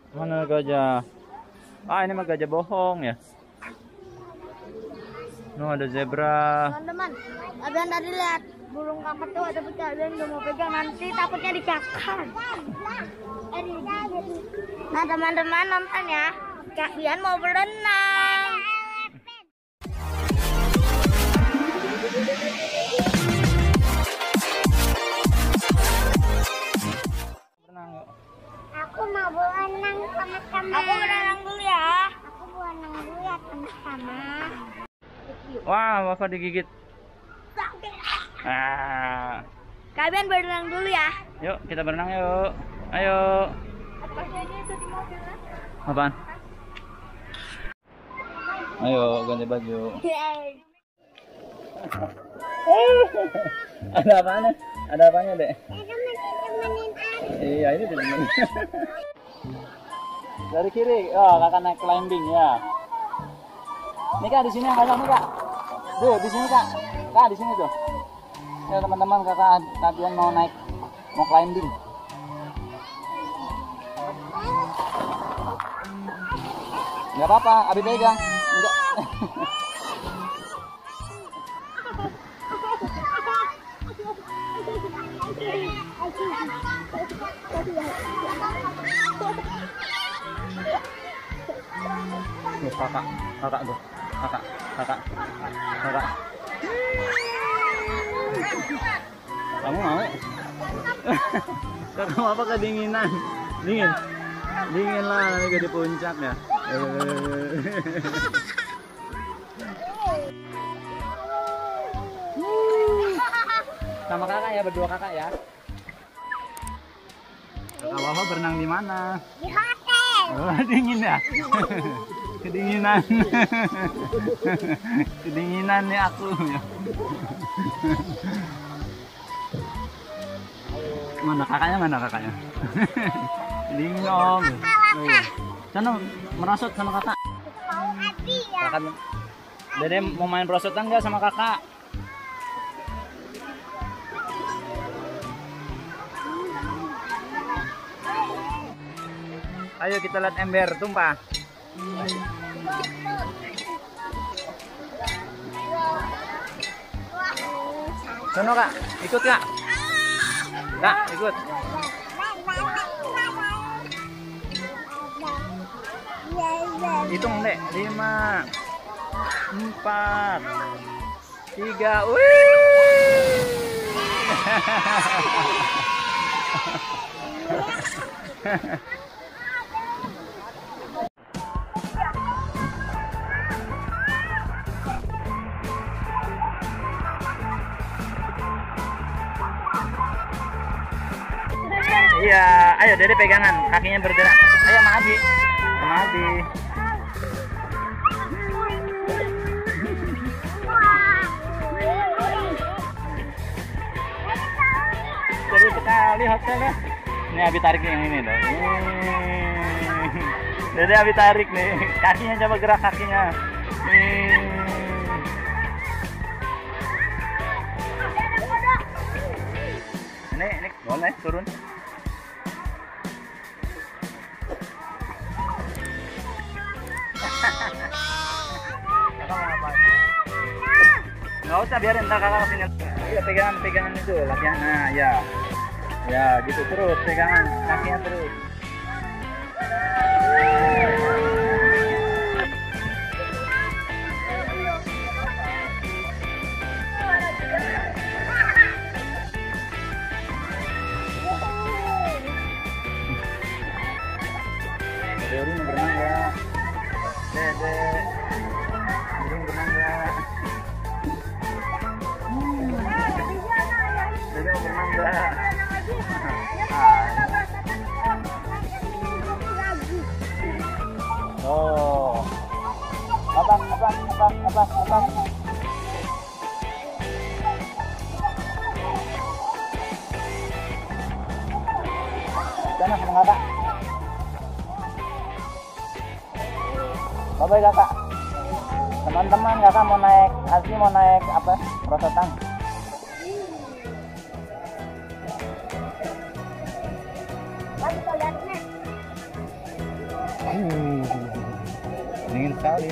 Mana gajah? Ah, ini mah gajah bohong ya. No, ada zebra. Teman-teman, kalian tadi lihat burung kakak tuh ada kalian udah mau pegang, nanti takutnya dicakar. Nah teman-teman nonton ya, kalian mau berenang. Berenang yuk. Aku mau berenang sama-sama. Aku berenang dulu ya. Aku berenang dulu ya sama-sama. Wah, Wafa digigit. Ah. Kalian berenang dulu ya. Yuk, kita berenang yuk. Ayo. Apaan? Ayo, ganti baju. Ada apanya? Ada apanya, Dek? Iya, ini temen. Dari kiri. Oh, kakak naik climbing ya. Nih Kak, di sini yang kosong nih Kak. Tuh, di sini Kak. Kak, di sini tuh. Ya teman-teman, kakak latihan mau naik, mau climbing. Nggak apa-apa, Abi pegang. Enggak. Tuh, kakak tuh. Kakak. Kamu mau? Kakak apa kedinginan? Dingin lah, nanti di puncak ya. Sama kakak ya, berdua kakak ya. Kakak Wafa berenang di mana? Di hotel. Oh, dingin ya? Kedinginan. Kedinginan nih aku ya. Mana kakaknya? Dingin om. Sana merosot sama kakak. Kakak, Dede mau main perosotan nggak sama kakak? Ayo kita lihat ember tumpah. Sono Kak, ikut Kak. Kak, ikut. Hitung Dek, 5, 4, 3, Iya, ayo Dede pegangan, kakinya bergerak. Ayo sama Abi. Seru sekali hotelnya. Ini Abi tarik yang ini dong. Dede Abi tarik nih, kakinya coba gerak kakinya. Ini boleh turun. Nggak usah, biarin ntar kakak kesini. Iya, pegangan itu latihan. Nah ya gitu terus, pegangan kakinya terus. Dede mau berenang ya? Dede mau berenang ya? Dede mau berenang ya? Oh, abang. Sana sama kakak. Bye-bye kakak. Teman-teman, kakak mau naik, Asli mau naik apa? Perosotan. sekali.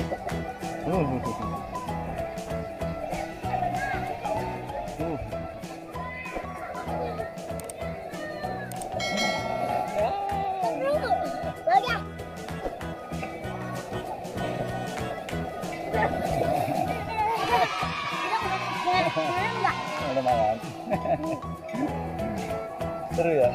Lumayan. Seru ya.